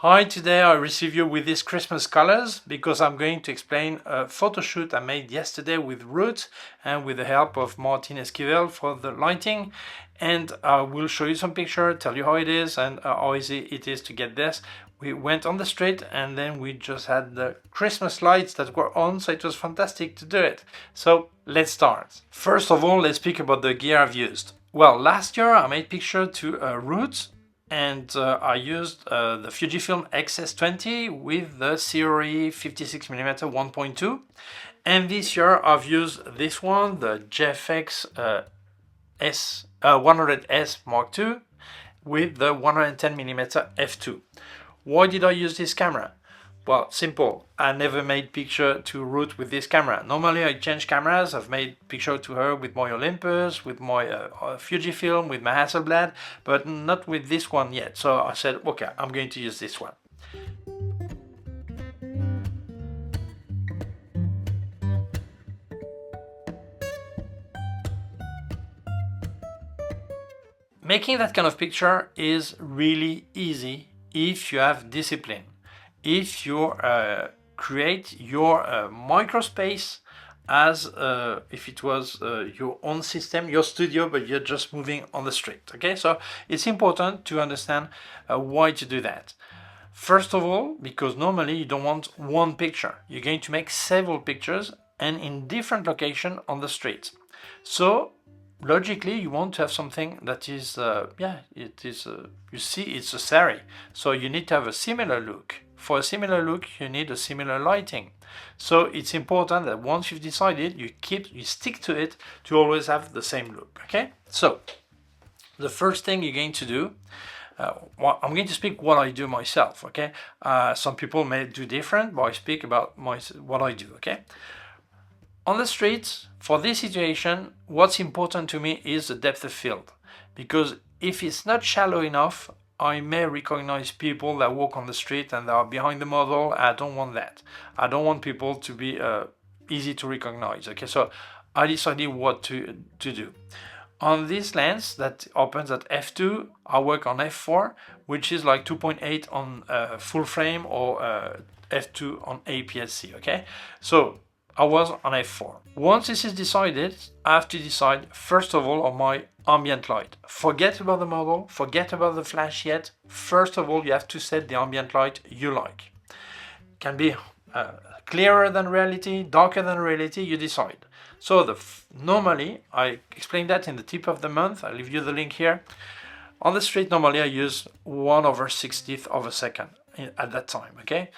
Hi, today I receive you with these Christmas colors because I'm going to explain a photo shoot I made yesterday with Ruth and with the help of Martin Esquivel for the lighting. And I will show you some picture, tell you how it is and how easy it is to get this. We went on the street and then we just had the Christmas lights that were on, so it was fantastic to do it. So let's start. First of all, let's speak about the gear I've used. Well, last year I made picture to Ruth. And I used the Fujifilm XS20 with the Theory 56mm 1.2. And this year I've used this one, the JFX 100S Mark II with the 110mm f2. Why did I use this camera? Well, simple. I never made picture to Ruth with this camera. Normally I change cameras. I've made picture to her with my Olympus, with my Fujifilm, with my Hasselblad, but not with this one yet. So I said, okay, I'm going to use this one. Making that kind of picture is really easy if you have discipline. If you create your microspace as if it was your own system, your studio, but you're just moving on the street. Okay, so it's important to understand why to do that. First of all, because normally you don't want one picture. You're going to make several pictures and in different locations on the street. So logically, you want to have something that is, you see, it's a sari. So you need to have a similar look. For a similar look, you need a similar lighting. So it's important that once you've decided, you stick to it to always have the same look, okay? So the first thing you're going to do, I'm going to speak what I do myself, okay? Some people may do different, but I speak about what I do, okay? On the streets, for this situation, what's important to me is the depth of field. Because if it's not shallow enough, I may recognize people that walk on the street and they are behind the model. I don't want that. I don't want people to be easy to recognize. Okay, so I decided what to do. On this lens that opens at f2, I work on f4, which is like 2.8 on full frame or f2 on APS-C. Okay, so I was on f4. Once this is decided, I have to decide first of all on my ambient light. Forget about the model, forget about the flash yet. First of all, you have to set the ambient light you like. Can be clearer than reality, darker than reality, you decide. So normally, I explain that in the tip of the month. I'll leave you the link here. On the street, normally I use 1/60th of a second at that time, okay?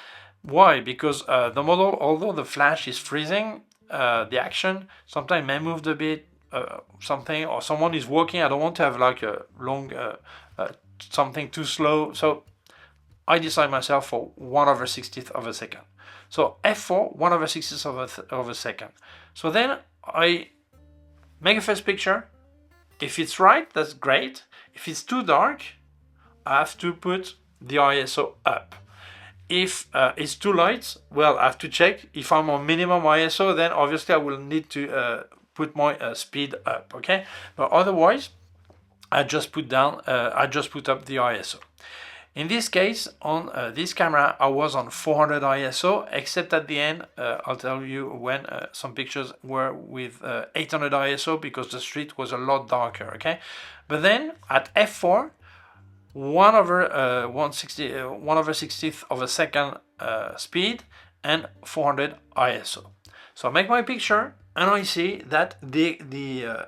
Why? Because the model, although the flash is freezing, the action sometimes may move a bit, something, or someone is walking. I don't want to have like a long, something too slow. So I decide myself for 1/60th of a second. So f4, 1/60th of a second. So then I make a first picture. If it's right, that's great. If it's too dark, I have to put the ISO up. If it's too light, well, I have to check. If I'm on minimum ISO, then obviously I will need to put my speed up, okay? But otherwise, I just put up the ISO. In this case, on this camera, I was on 400 ISO, except at the end, I'll tell you when some pictures were with 800 ISO because the street was a lot darker, okay? But then at f4, 1/60th of a second speed and 400 ISO. So I make my picture and I see that the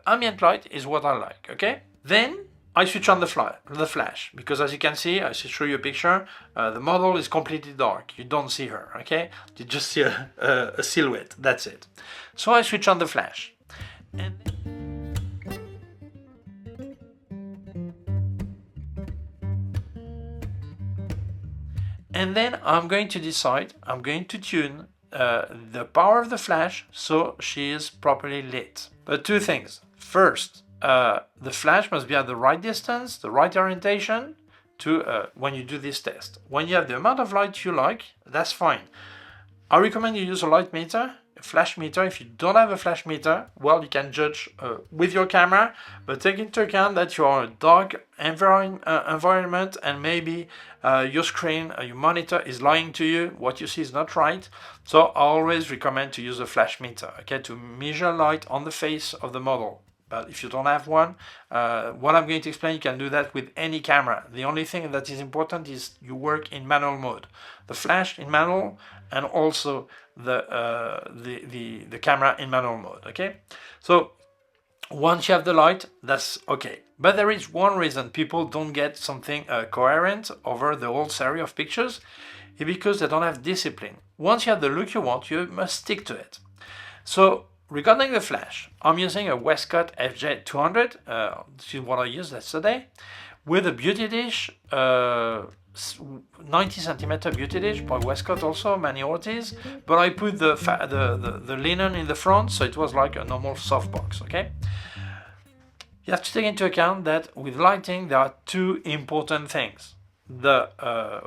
ambient light is what I like, okay? Then I switch on the flash because as you can see, I show you a picture, the model is completely dark. You don't see her, okay? You just see a silhouette, that's it. So I switch on the flash. And then I'm going to decide, I'm going to tune the power of the flash so she is properly lit. But two things. First, the flash must be at the right distance, the right orientation to when you do this test. When you have the amount of light you like, that's fine. I recommend you use a light meter. flash meter. If you don't have a flash meter, well, you can judge with your camera, but take into account that you are in a dark environment and maybe your screen, your monitor is lying to you, what you see is not right. So I always recommend to use a flash meter, okay, to measure light on the face of the model. But if you don't have one, what I'm going to explain, you can do that with any camera. The only thing that is important is you work in manual mode. The flash in manual and also the camera in manual mode, okay? So once you have the light, that's okay. But there is one reason people don't get something coherent over the whole series of pictures, is because they don't have discipline. Once you have the look you want, you must stick to it. So regarding the flash, I'm using a Westcott FJ200, this is what I used yesterday, with a beauty dish, 90 centimeter beauty dish by Westcott also, many orties, but I put the linen in the front, so it was like a normal softbox, okay? You have to take into account that with lighting, there are two important things. The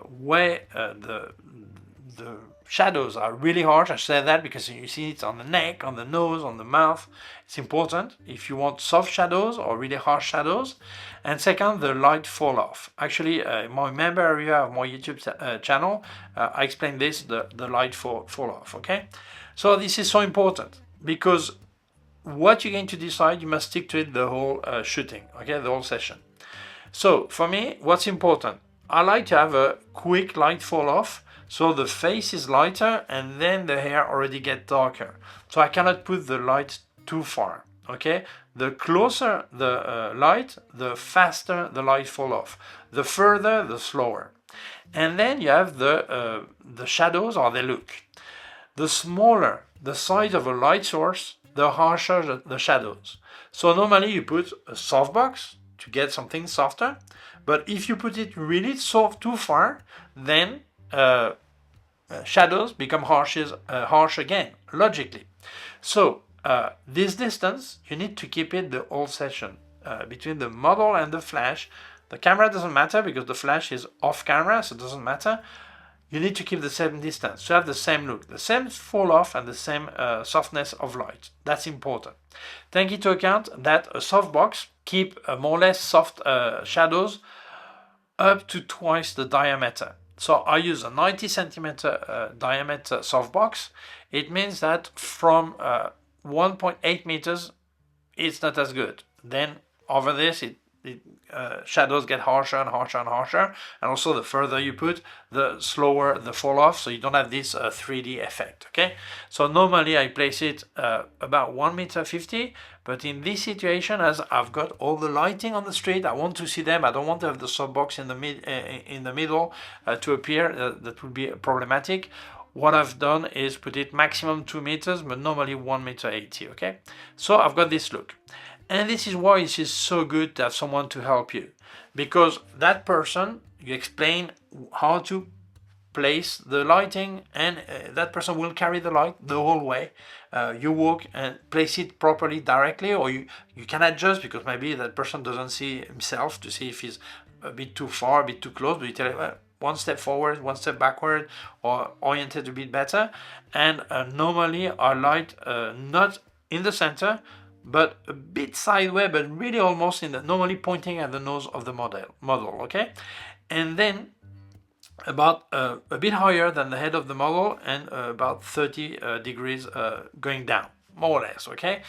way the shadows are really harsh. I say that because you see it on the neck, on the nose, on the mouth. It's important if you want soft shadows or really harsh shadows. And second, the light fall off. Actually, my member area of my YouTube channel, I explain this, the light fall off, okay? So this is so important because what you're going to decide, you must stick to it the whole shooting, okay, the whole session. So for me, what's important? I like to have a quick light fall off, so the face is lighter and then the hair already get darker. So I cannot put the light too far, okay? The closer the light, the faster the light fall off. The further, the slower. And then you have the shadows or the look. The smaller the size of a light source, the harsher the shadows. So normally you put a softbox to get something softer, but if you put it really soft too far, then shadows become harsh again, logically. So this distance, you need to keep it the whole session between the model and the flash. The camera doesn't matter because the flash is off camera, so it doesn't matter. You need to keep the same distance, to have the same look, the same fall off and the same softness of light. That's important. Take into account that a softbox keep more or less soft shadows up to twice the diameter. So I use a 90 centimeter diameter softbox. It means that from 1.8 meters, it's not as good. Then over this, shadows get harsher and harsher and harsher. And also the further you put, the slower the fall off. So you don't have this 3D effect, okay? So normally I place it about 1.50 meters. But in this situation, as I've got all the lighting on the street, I want to see them. I don't want to have the softbox in the middle to appear. That would be problematic. What I've done is put it maximum 2 meters, but normally 1.80 meters, okay? So I've got this look. And this is why it is so good to have someone to help you. Because that person, you explain how to place the lighting, and that person will carry the light the whole way. You walk and place it properly directly, or you can adjust because maybe that person doesn't see himself to see if he's a bit too far, a bit too close, but you tell him one step forward, one step backward, or oriented a bit better. And normally I light not in the center, but a bit sideways, but really almost normally pointing at the nose of the model, okay? And then about a bit higher than the head of the model and about 30 degrees going down, more or less, okay?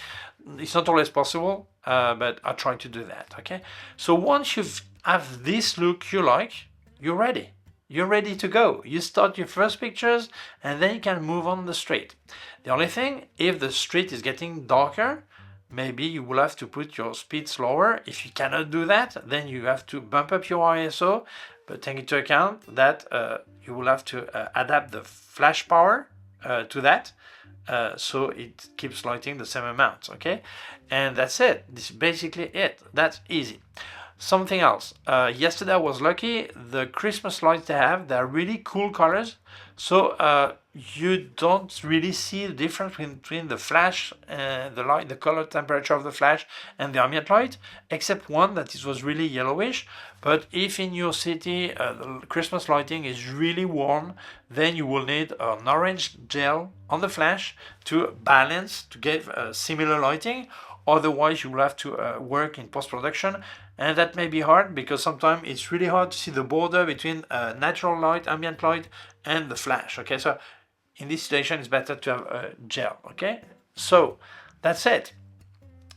It's not always possible, but I try to do that, okay? So once you have this look you like, you're ready. You're ready to go. You start your first pictures and then you can move on the street. The only thing, if the street is getting darker, maybe you will have to put your speed slower. If you cannot do that, then you have to bump up your ISO, but take into account that you will have to adapt the flash power to that, so it keeps lighting the same amount, okay? And that's it. This is basically it. That's easy. Something else. Yesterday I was lucky. The Christmas lights they have, they're really cool colors. So you don't really see the difference between the flash, the light, the color temperature of the flash and the ambient light, except one that it was really yellowish. But if in your city the Christmas lighting is really warm, then you will need an orange gel on the flash to balance, to get similar lighting. Otherwise, you will have to work in post-production, and that may be hard because sometimes it's really hard to see the border between natural light, ambient light, and the flash. Okay, so in this situation, it's better to have a gel. Okay, so that's it.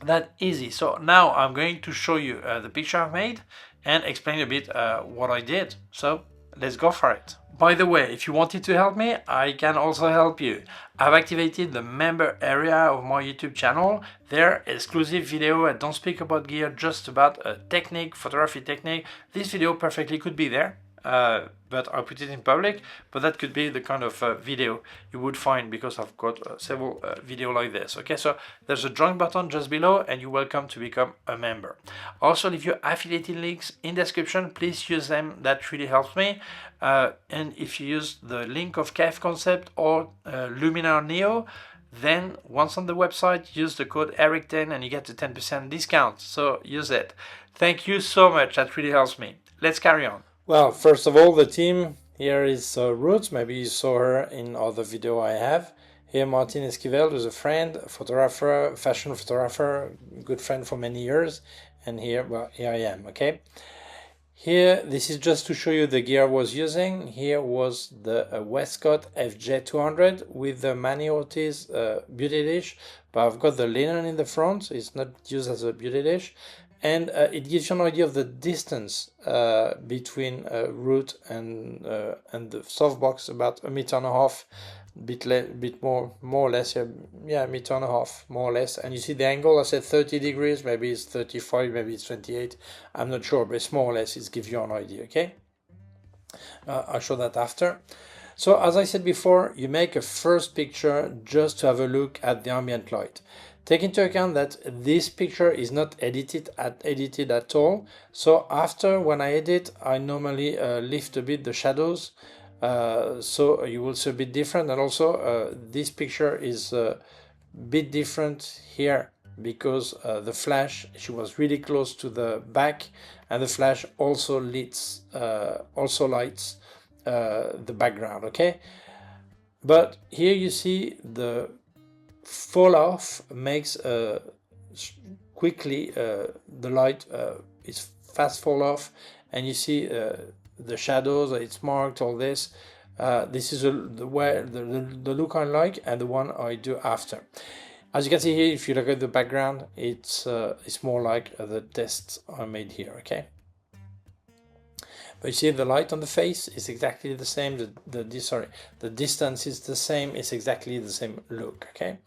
That easy. So now I'm going to show you the picture I've made and explain a bit what I did. So let's go for it. By the way, if you wanted to help me, I can also help you. I've activated the member area of my YouTube channel. There, exclusive video. I don't speak about gear, just about technique, photography technique. This video perfectly could be there, but I'll put it in public. But that could be the kind of video you would find because I've got several videos like this. Okay, so there's a join button just below and you're welcome to become a member. Also, leave your affiliated links in description. Please use them. That really helps me. And if you use the link of K&F Concept or Luminar Neo, then once on the website, use the code ERIC10 and you get a 10% discount. So use it. Thank you so much. That really helps me. Let's carry on. Well, first of all, the team here is Ruth. Maybe you saw her in other video I have. Here, Martin Esquivel, who's a friend, a photographer, fashion photographer, good friend for many years. And here, well, here I am, okay? Here, this is just to show you the gear I was using. Here was the Westcott FJ200 with the Manny Ortiz beauty dish, but I've got the linen in the front. It's not used as a beauty dish. And it gives you an idea of the distance between Ruth and the softbox, about 1.5 meters, bit more or less, yeah, 1.5 meters, more or less. And you see the angle, I said 30 degrees, maybe it's 35, maybe it's 28. I'm not sure, but it's more or less, it gives you an idea, okay? I'll show that after. So as I said before, you make a first picture just to have a look at the ambient light. Take into account that this picture is not edited at all. So after, when I edit, I normally lift a bit the shadows. So you will see a bit different. And also this picture is a bit different here because the flash, she was really close to the back, and the flash also lights the background, okay? But here you see the fall off makes quickly the light is fast fall off, and you see the shadows, it's marked, all this. This is the look I like and the one I do after. As you can see here, if you look at the background, it's more like the test I made here, okay? But you see the light on the face is exactly the same, the distance is the same, it's exactly the same look, okay?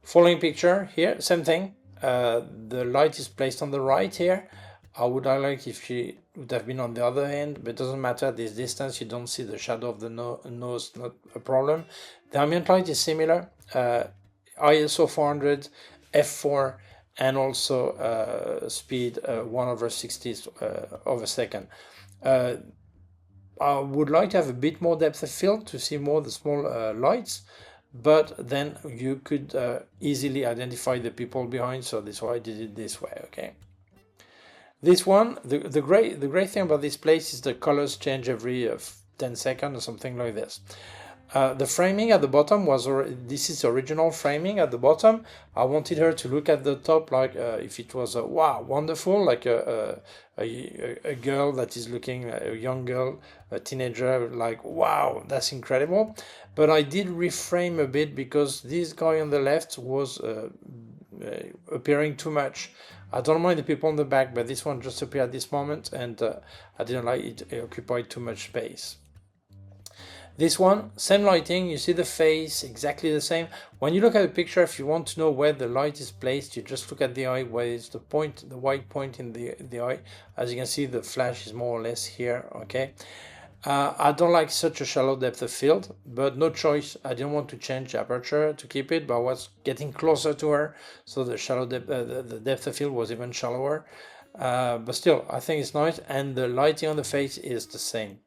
Following picture here, same thing. The light is placed on the right here. I would highlight if she would have been on the other hand, but it doesn't matter, this distance, you don't see the shadow of the nose, not a problem. The ambient light is similar, ISO 400, f4, and also speed 1/60 of a second. I would like to have a bit more depth of field to see more the small lights, but then you could easily identify the people behind, so that's why I did it this way, okay? This one, the great thing about this place is the colors change every 10 seconds or something like this. The framing at the bottom was, this is original framing at the bottom. I wanted her to look at the top like if it was wow, wonderful, like a girl that is looking, a young girl, a teenager, like wow, that's incredible. But I did reframe a bit because this guy on the left was appearing too much. I don't mind the people on the back, but this one just appeared at this moment, and I didn't like it, it occupied too much space. This one, same lighting, you see the face, exactly the same. When you look at the picture, if you want to know where the light is placed, you just look at the eye, where is the point, the white point in the eye. As you can see, the flash is more or less here, okay? I don't like such a shallow depth of field, but no choice. I didn't want to change the aperture to keep it, but I was getting closer to her, so the shallow depth, the depth of field was even shallower. but still I think it's nice, and the lighting on the face is the same.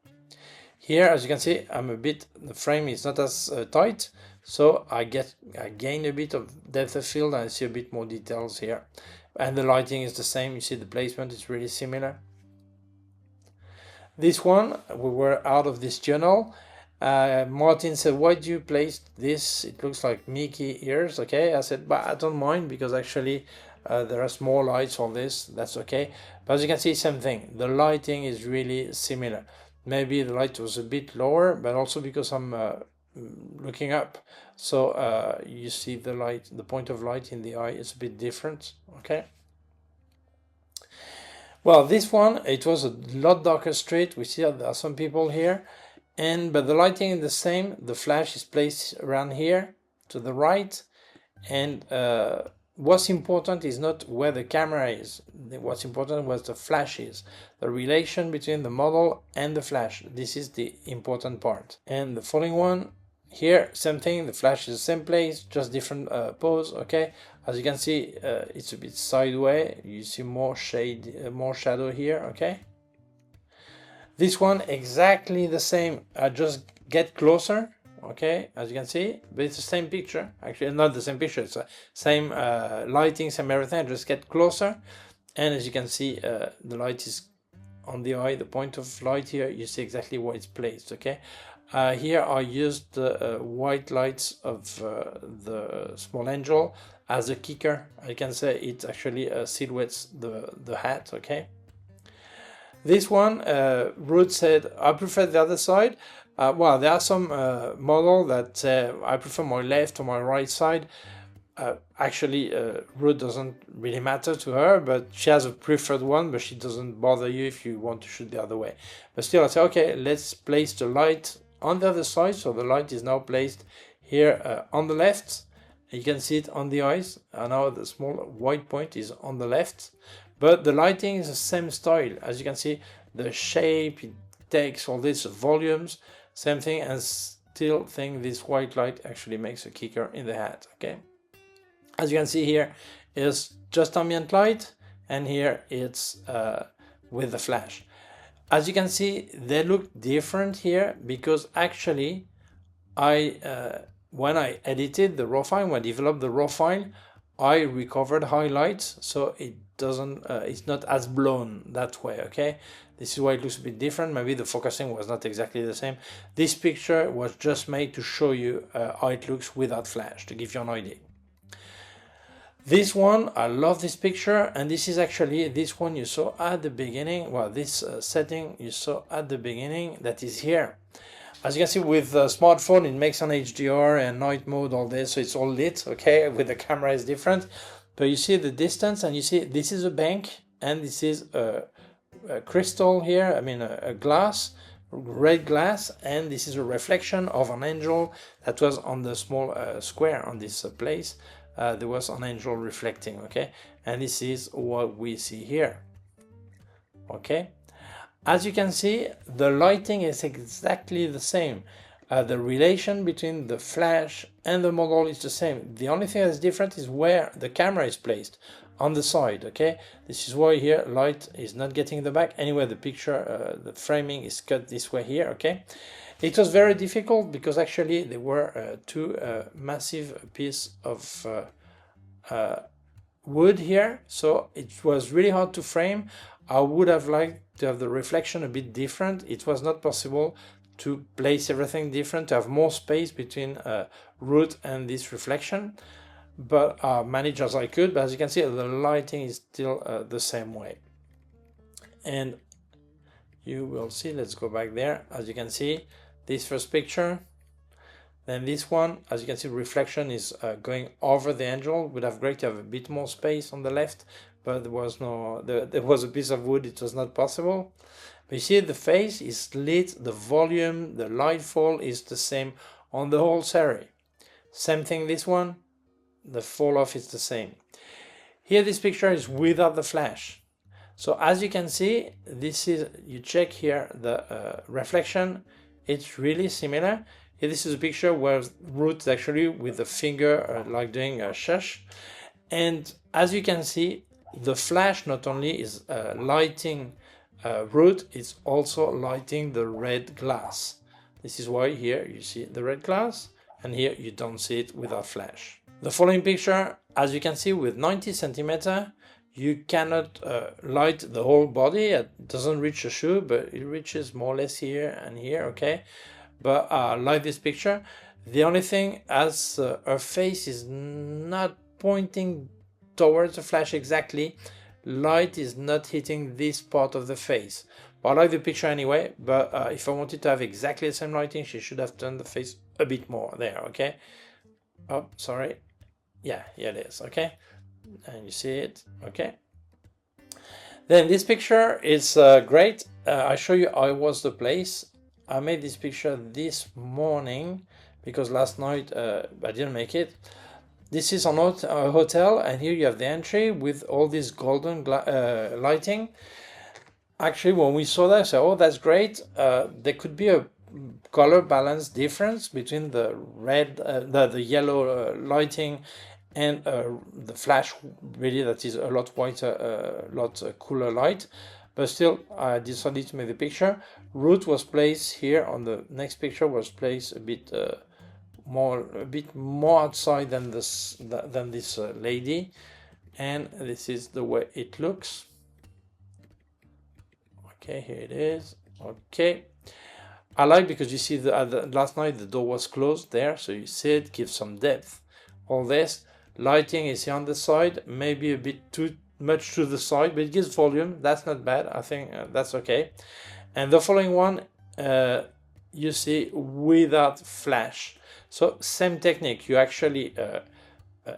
Here, as you can see, the frame is not as tight, so I gain a bit of depth of field, and I see a bit more details here. And the lighting is the same. You see the placement is really similar. This one, we were out of this journal. Martin said, why do you place this? It looks like Mickey ears. Okay, I said, but I don't mind, because actually there are small lights on this. That's okay. But as you can see, same thing. The lighting is really similar. Maybe the light was a bit lower, but also because I'm looking up. So you see the light, the point of light in the eye is a bit different. Okay. Well, this one, it was a lot darker straight. We see there are some people here, but the lighting is the same. The flash is placed around here to the right, and what's important is not where the camera is. What's important was the flash is. The relation between the model and the flash. This is the important part. And the following one, here, same thing. The flash is the same place, just different pose. Okay, as you can see, it's a bit sideways. You see more shade, more shadow here. Okay. This one exactly the same. I just get closer. Okay, as you can see, but it's the same picture. Actually, not the same picture. It's the same lighting, same everything. I just get closer, and as you can see, the light is on the eye. The point of light here, you see exactly where it's placed. Okay. Here I used the white lights of the small angel as a kicker. I can say it actually silhouettes the hat. Okay. This one, Ruth said, I prefer the other side. Well, there are some model that I prefer my left or my right side. Actually, Ruth doesn't really matter to her, but she has a preferred one, but she doesn't bother you if you want to shoot the other way. But still, I say, okay, let's place the light on the other side. So the light is now placed here on the left. You can see it on the eyes. And now the small white point is on the left. But the lighting is the same style. As you can see, the shape, it takes all these volumes, same thing, and still think this white light actually makes a kicker in the hat. Okay. As you can see here, is just ambient light, and here it's with the flash. As you can see, they look different here because actually when I edited the raw file, when I developed the raw file, I recovered highlights, so it doesn't, it's not as blown that way. Okay, this is why it looks a bit different. Maybe the focusing was not exactly the same. This picture was just made to show you how it looks without flash, to give you an idea. This one, I love this picture, and this is actually this one you saw at the beginning. Well, this setting you saw at the beginning, that is here. As you can see, with the smartphone, it makes an HDR and night mode, all this, so it's all lit. Okay, with the camera is different, but you see the distance, and you see this is a bank, and this is a crystal here. I mean a glass, red glass, and this is a reflection of an angel that was on the small square on this place. There was an angel reflecting. Okay, and this is what we see here. Okay. As you can see, the lighting is exactly the same. The relation between the flash and the model is the same. The only thing that's different is where the camera is placed, on the side. Okay, this is why here light is not getting the back. Anyway, the picture, the framing is cut this way here. Okay, it was very difficult because actually there were two massive pieces of wood here, so it was really hard to frame. I would have liked to have the reflection a bit different. It was not possible to place everything different, to have more space between Ruth and this reflection, but I managed as I could. But as you can see, the lighting is still the same way. And you will see, let's go back there. As you can see, this first picture, then this one, as you can see, reflection is going over the angel. Would have great to have a bit more space on the left, but there was no, there was a piece of wood, it was not possible. But you see the face is lit, the volume, the light fall is the same on the whole series. Same thing this one, the fall off is the same. Here this picture is without the flash. So as you can see, this is, you check here the reflection, it's really similar. Here this is a picture where Ruth actually with the finger like doing a shush. And as you can see, the flash not only is lighting Ruth, it's also lighting the red glass. This is why here you see the red glass, and here you don't see it without flash. The following picture, as you can see, with 90 centimeter, you cannot light the whole body. It doesn't reach the shoe, but it reaches more or less here and here, okay? But like this picture, the only thing, as her face is not pointing towards the flash exactly, light is not hitting this part of the face. But I like the picture anyway, but if I wanted to have exactly the same lighting, she should have turned the face a bit more there, okay? Oh, sorry. Yeah, here it is, okay? And you see it, okay? Then this picture is great. I show you how was the place. I made this picture this morning because last night I didn't make it. This is a hotel, and here you have the entry with all this golden lighting. Actually, when we saw that, I said, oh, that's great. There could be a color balance difference between the red, the yellow lighting and the flash, really, that is a lot whiter, a lot cooler light. But still, I decided to make the picture. Ruth was placed here on the next picture, was placed a bit more outside than this lady, and this is the way it looks. Okay, here it is. Okay, I like because you see the last night the door was closed there, so you see it gives some depth. All this lighting is here on the side, maybe a bit too much to the side, but it gives volume. That's not bad. I think that's okay. And the following one you see without flash. So same technique, you actually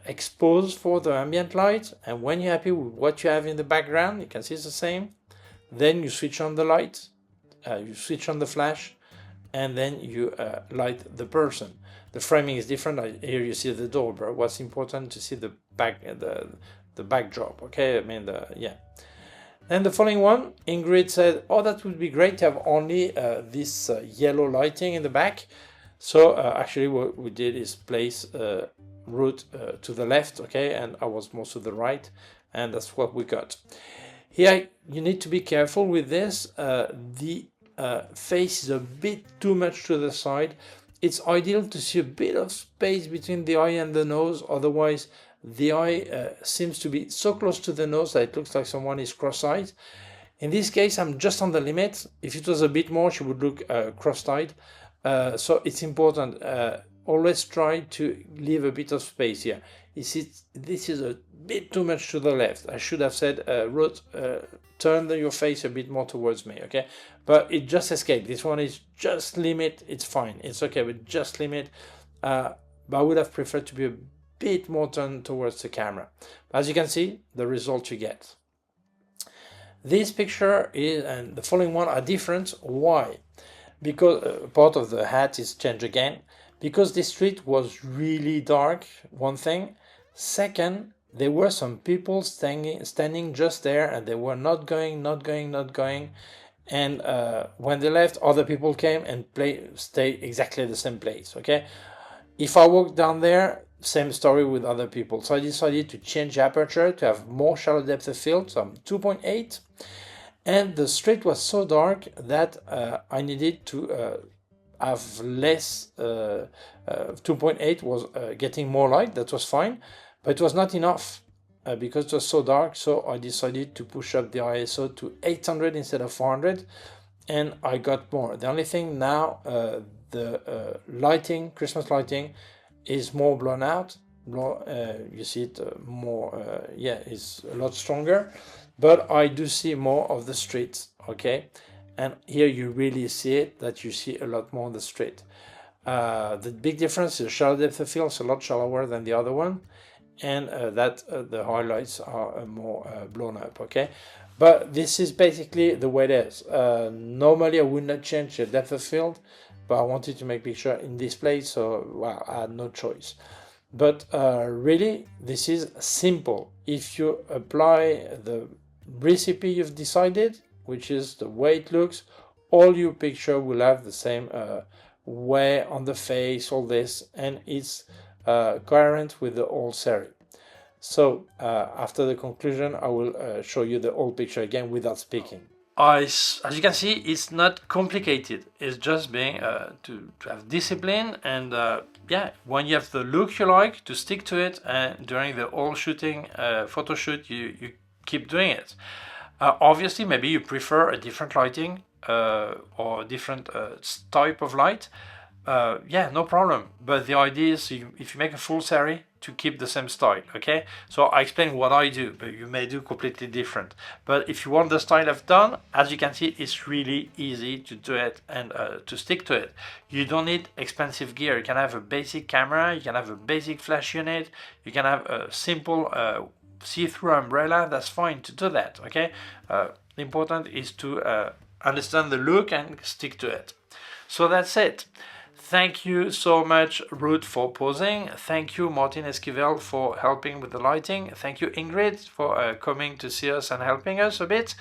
expose for the ambient light, and when you're happy with what you have in the background, you can see it's the same. Then you switch on the light, you switch on the flash, and then you light the person. The framing is different. Here you see the door, but what's important to see the backdrop. Okay, I mean yeah. And the following one, Ingrid said, oh, that would be great to have only this yellow lighting in the back. So actually what we did is place Ruth to the left, okay, and I was more to the right, and that's what we got. Here you need to be careful with this. The face is a bit too much to the side. It's ideal to see a bit of space between the eye and the nose, otherwise the eye seems to be so close to the nose that it looks like someone is cross-eyed. In this case, I'm just on the limit. If it was a bit more, she would look cross-eyed. So it's important, always try to leave a bit of space here. This is a bit too much to the left. I should have said, Ruth, turn your face a bit more towards me, okay? But it just escaped. This one is just limit. It's fine. It's okay, but just limit. But I would have preferred to be a bit more turned towards the camera. As you can see, the result you get. This picture is, and the following one are different. Why? Because part of the hat is changed again. Because this street was really dark, one thing. Second, there were some people standing just there, and they were not going. And when they left, other people came and stay exactly the same place, okay? If I walk down there, same story with other people. So I decided to change the aperture to have more shallow depth of field, so I'm 2.8. And the street was so dark that I needed to have less. 2.8 was getting more light, that was fine, but it was not enough because it was so dark. So I decided to push up the ISO to 800 instead of 400, and I got more. The only thing now, the lighting, Christmas lighting, is more blown out. You see it more, yeah, it's a lot stronger, but I do see more of the street, okay? And here you really see it, that you see a lot more on the street. The big difference is shallow depth of field is a lot shallower than the other one, and that the highlights are more blown up, okay? But this is basically the way it is. Normally I would not change the depth of field, but I wanted to make picture in this place, so well, I had no choice. But really, this is simple. If you apply the recipe you've decided, which is the way it looks, all your picture will have the same way on the face, all this, and it's coherent with the whole series. So after the conclusion, I will show you the whole picture again without speaking. As you can see, it's not complicated. It's just being to have discipline and yeah, when you have the look you like, to stick to it, and during the whole shooting photo shoot, you keep doing it. Obviously, maybe you prefer a different lighting or a different type of light. Yeah, no problem. But the idea is if you make a full series, to keep the same style, okay? So I explain what I do, but you may do completely different. But if you want the style I've done, as you can see, it's really easy to do it and to stick to it. You don't need expensive gear. You can have a basic camera, you can have a basic flash unit, you can have a simple see-through umbrella. That's fine to do that, okay? The important is to understand the look and stick to it. So that's it. Thank you so much, Ruth, for posing. Thank you, Martin Esquivel, for helping with the lighting. Thank you, Ingrid, for coming to see us and helping us a bit.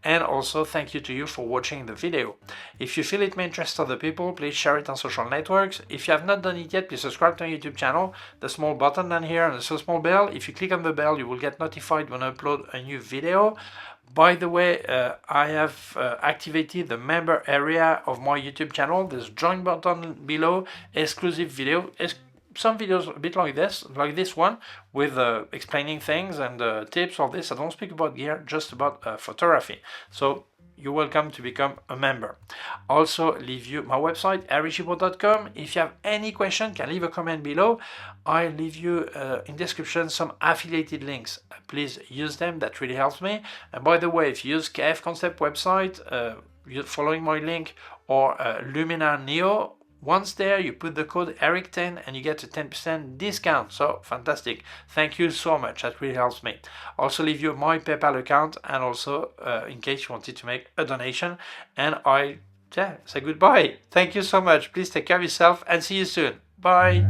And also thank you to you for watching the video. If you feel it may interest other people, please share it on social networks. If you have not done it yet, please subscribe to our YouTube channel. The small button down here and the small bell. If you click on the bell, you will get notified when I upload a new video. By the way, I have activated the member area of my YouTube channel. There's join button below, exclusive video, some videos a bit like this one, with explaining things and tips, all this. I don't speak about gear, just about photography. So you're welcome to become a member. Also, leave you my website, gibaud.com. If you have any question, can leave a comment below. I leave you in description some affiliated links. Please use them, that really helps me. And by the way, if you use K&F Concept website, you're following my link, or Luminar Neo, once there, you put the code ERIC10 and you get a 10% discount. So fantastic. Thank you so much. That really helps me. Also leave you my PayPal account, and also in case you wanted to make a donation. And I say goodbye. Thank you so much. Please take care of yourself and see you soon. Bye.